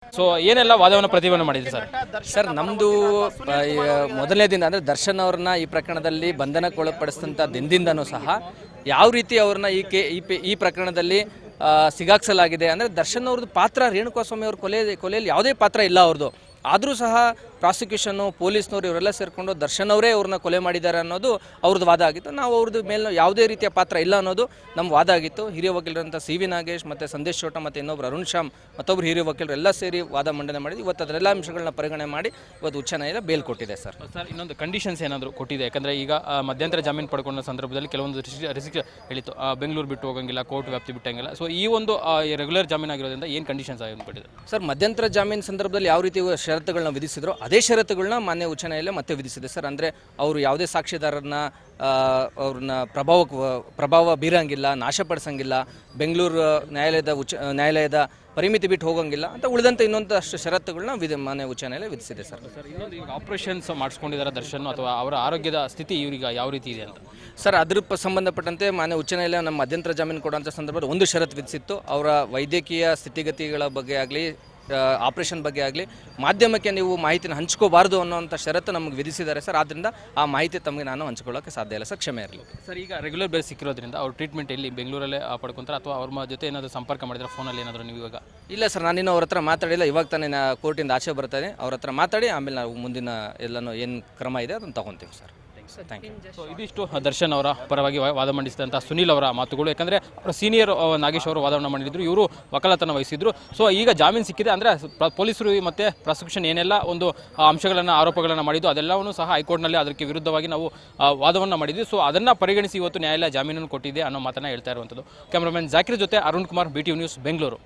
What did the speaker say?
So ಏನೆಲ್ಲ ವಾದವನ್ನು ಪ್ರತಿಭಟನೆ ಮಾಡಿದ್ರಿ ಸರ್? ಸರ್ ನಮ್ಮದು ಮೊದಲನೇ ದಿನ ಅಂದರೆ ದರ್ಶನ್ ಅವ್ರನ್ನ ಈ ಪ್ರಕರಣದಲ್ಲಿ ಬಂಧನಕ್ಕೊಳಪಡಿಸಿದಂಥ ದಿನದಿಂದನೂ ಸಹ ಯಾವ ರೀತಿ ಅವ್ರನ್ನ ಈ ಪ್ರಕರಣದಲ್ಲಿ ಸಿಗಾಕ್ಸಲಾಗಿದೆ ಅಂದರೆ ದರ್ಶನ್ ಅವ್ರದ್ದು ಪಾತ್ರ ರೇಣುಕಾಸ್ವಾಮಿ ಅವ್ರ ಕೊಲೆಯಲ್ಲಿ ಯಾವುದೇ ಪಾತ್ರ ಇಲ್ಲ ಅವ್ರದ್ದು. ಆದರೂ ಸಹ ಪ್ರಾಸಿಕ್ಯೂಷನ್ನು ಪೊಲೀಸ್ನವರು ಇವರೆಲ್ಲ ಸೇರಿಕೊಂಡು ದರ್ಶನ್ ಅವರೇ ಅವ್ರನ್ನ ಕೊಲೆ ಮಾಡಿದ್ದಾರೆ ಅನ್ನೋದು ಅವ್ರದ್ದು ವಾದ ಆಗಿತ್ತು. ನಾವು ಅವ್ರದ್ದು ಮೇಲೆ ಯಾವುದೇ ರೀತಿಯ ಪಾತ್ರ ಇಲ್ಲ ಅನ್ನೋದು ನಮ್ಮ ವಾದ ಆಗಿತ್ತು. ಹಿರಿಯ ವಕೀಲರಂಥ ಸಿ.ವಿ. ನಾಗೇಶ್ ಮತ್ತು ಸಂದೇಶ್ ಚೋಟ ಮತ್ತು ಇನ್ನೊಬ್ಬರು ಅರುಣ್ ಶ್ಯಾಮ್ ಮತ್ತೊಬ್ಬರು ಹಿರಿಯ ವಕೀಲರು ಎಲ್ಲ ಸೇರಿ ವಾದ ಮಂಡನೆ ಮಾಡಿದ್ದು. ಇವತ್ತು ಅದರೆಲ್ಲ ಅಂಶಗಳನ್ನ ಪರಿಗಣನೆ ಮಾಡಿ ಇವತ್ತು ಉಚ್ಚ ನ್ಯಾಯಾಲಯ ಬೇಲ್ ಕೊಟ್ಟಿದೆ ಸರ್. ಇನ್ನೊಂದು ಕಂಡೀಷನ್ಸ್ ಏನಾದರೂ ಕೊಟ್ಟಿದೆ? ಯಾಕಂದರೆ ಈಗ ಮಧ್ಯಂತರ ಜಾಮೀನು ಪಡ್ಕೊಂಡ ಸಂದರ್ಭದಲ್ಲಿ ಕೆಲವೊಂದು ರಿಸ್ಟ್ರಿಕ್ಷನ್ ಹೇಳಿತ್ತು, ಬೆಂಗಳೂರು ಬಿಟ್ಟು ಹೋಗಂಗಿಲ್ಲ, ಕೋರ್ಟ್ ವ್ಯಾಪ್ತಿ ಬಿಟ್ಟಂಗಿಲ್ಲ. ಸೊ ಈ ಒಂದು ರೆಗ್ಯುಲರ್ ಜಾಮೀನು ಆಗಿರೋದ್ರಿಂದ ಏನು ಕಂಡೀಷನ್ಸ್ ಕೊಟ್ಟಿದೆ ಸರ್? ಮಧ್ಯಂತರ ಜಾಮೀನು ಸಂದರ್ಭದಲ್ಲಿ ಯಾವ ರೀತಿ ಷರತ್ತುಗಳನ್ನ ವಿಧಿಸಿದ್ರು ಅದೇ ಷರತ್ತುಗಳನ್ನ ಮಾನ್ಯ ಉಚ್ಚ ನ್ಯಾಯಾಲಯ ಮತ್ತೆ ವಿಧಿಸಿದೆ ಸರ್. ಅಂದರೆ ಅವರು ಯಾವುದೇ ಸಾಕ್ಷಿದಾರರನ್ನ ಅವ್ರನ್ನ ಪ್ರಭಾವ ಬೀರಂಗಿಲ್ಲ, ನಾಶಪಡಿಸಂಗಿಲ್ಲ, ಬೆಂಗಳೂರು ನ್ಯಾಯಾಲಯದ ಪರಿಮಿತಿ ಬಿಟ್ಟು ಹೋಗಂಗಿಲ್ಲ ಅಂತ ಉಳಿದಂತೆ ಇನ್ನೊಂದಷ್ಟು ಷರತ್ತುಗಳನ್ನ ಮಾನ್ಯ ಉಚ್ಚ ನ್ಯಾಯಾಲಯ ವಿಧಿಸಿದೆ ಸರ್. ಇನ್ನೊಂದು ಈಗ ಆಪರೇಷನ್ಸ್ ಮಾಡಿಸ್ಕೊಂಡಿದ್ದಾರೆ ದರ್ಶನ್, ಅಥವಾ ಅವರ ಆರೋಗ್ಯದ ಸ್ಥಿತಿ ಇವ್ರಿಗೆ ಯಾವ ರೀತಿ ಇದೆ ಅಂತ ಸರ್? ಅದ್ರ ಸಂಬಂಧಪಟ್ಟಂತೆ ಮಾನ್ಯ ಉಚ್ಚ ನ್ಯಾಯಾಲಯ ನಮ್ಮ ಮಧ್ಯಂತರ ಜಾಮೀನು ಕೊಡುವಂಥ ಸಂದರ್ಭದಲ್ಲಿ ಒಂದು ಷರತ್ತು ವಿಧಿಸಿತ್ತು. ಅವರ ವೈದ್ಯಕೀಯ ಸ್ಥಿತಿಗತಿಗಳ ಬಗ್ಗೆ ಆಗಲಿ ಆಪರೇಷನ್ ಬಗ್ಗೆ ಆಗಲಿ ಮಾಧ್ಯಮಕ್ಕೆ ನೀವು ಮಾಹಿತಿನ ಹಂಚ್ಕೋಬಾರ್ದು ಅನ್ನೋಂಥ ಷರತ್ತು ನಮಗೆ ವಿಧಿಸಿದ್ದಾರೆ ಸರ್. ಆದ್ದರಿಂದ ಆ ಮಾಹಿತಿ ತಮಗೆ ನಾನು ಹಂಚ್ಕೊಳ್ಳೋಕ್ಕೆ ಸಾಧ್ಯ ಇಲ್ಲ ಸರ್, ಕ್ಷಮೆ ಇರಲಿ ಸರ್. ಈಗ ರೆಗ್ಯುಲರ್ ಬೇಸ್ ಸಿಕ್ಕಿರೋದ್ರಿಂದ ಅವ್ರ ಟ್ರೀಟ್ಮೆಂಟ್ ಎಲ್ಲಿ ಬೆಂಗಳೂರಲ್ಲೇ ಪಡ್ಕೊಂತಾರೆ ಅಥವಾ ಅವ್ರ ಜೊತೆ ಏನಾದರೂ ಸಂಪರ್ಕ ಮಾಡಿದ್ರೆ ಫೋನಲ್ಲಿ ಏನಾದರೂ ನೀವು ಇವಾಗ? ಇಲ್ಲ ಸರ್, ನಾನಿನ್ನೂ ಅವ್ರ ಹತ್ರ ಮಾತಾಡಿಲ್ಲ. ಇವಾಗ ತಾನೇ ಕೋರ್ಟಿಂದ ಆಚೆ ಬರ್ತಾನೆ, ಅವ್ರ ಹತ್ರ ಮಾತಾಡಿ ಆಮೇಲೆ ನಾವು ಮುಂದಿನ ಎಲ್ಲನೂ ಏನು ಕ್ರಮ ಇದೆ ಅದನ್ನು ತಗೊತೀವಿ ಸರ್. Thank you. ಸೊ ಇದಿಷ್ಟು ದರ್ಶನ್ ಅವರ ಪರವಾಗಿ ವಾದ ಮಂಡಿಸಿದಂಥ ಸುನೀಲ್ ಅವರ ಮಾತುಗಳು. ಯಾಕಂದರೆ ಅವರ ಸೀನಿಯರ್ ನಾಗೇಶ್ ಅವರು ವಾದವನ್ನು ಮಾಡಿದ್ರು, ಇವರು ವಕಾಲತನ ವಹಿಸಿದ್ರು. ಸೊ ಈಗ ಜಾಮೀನು ಸಿಕ್ಕಿದೆ ಅಂದರೆ ಪೊಲೀಸರು ಮತ್ತು ಪ್ರಾಸಿಕ್ಯೂಷನ್ ಏನೆಲ್ಲ ಒಂದು ಅಂಶಗಳನ್ನು ಆರೋಪಗಳನ್ನು ಮಾಡಿದ್ದು ಅದೆಲ್ಲವನ್ನೂ ಸಹ ಹೈಕೋರ್ಟ್ನಲ್ಲಿ ಅದಕ್ಕೆ ವಿರುದ್ಧವಾಗಿ ನಾವು ವಾದವನ್ನು ಮಾಡಿದ್ವಿ. ಸೊ ಅದನ್ನು ಪರಿಗಣಿಸಿ ಇವತ್ತು ನ್ಯಾಯಾಲಯ ಜಾಮೀನನ್ನು ಕೊಟ್ಟಿದೆ ಅನ್ನೋ ಮಾತನ್ನು ಹೇಳ್ತಾ ಇರುವಂಥದ್ದು. ಕ್ಯಾಮ್ರಾಮನ್ ಜಾಕಿರ್ ಜೊತೆ ಅರುಣ್ ಕುಮಾರ್, BTV ನ್ಯೂಸ್, ಬೆಂಗಳೂರು.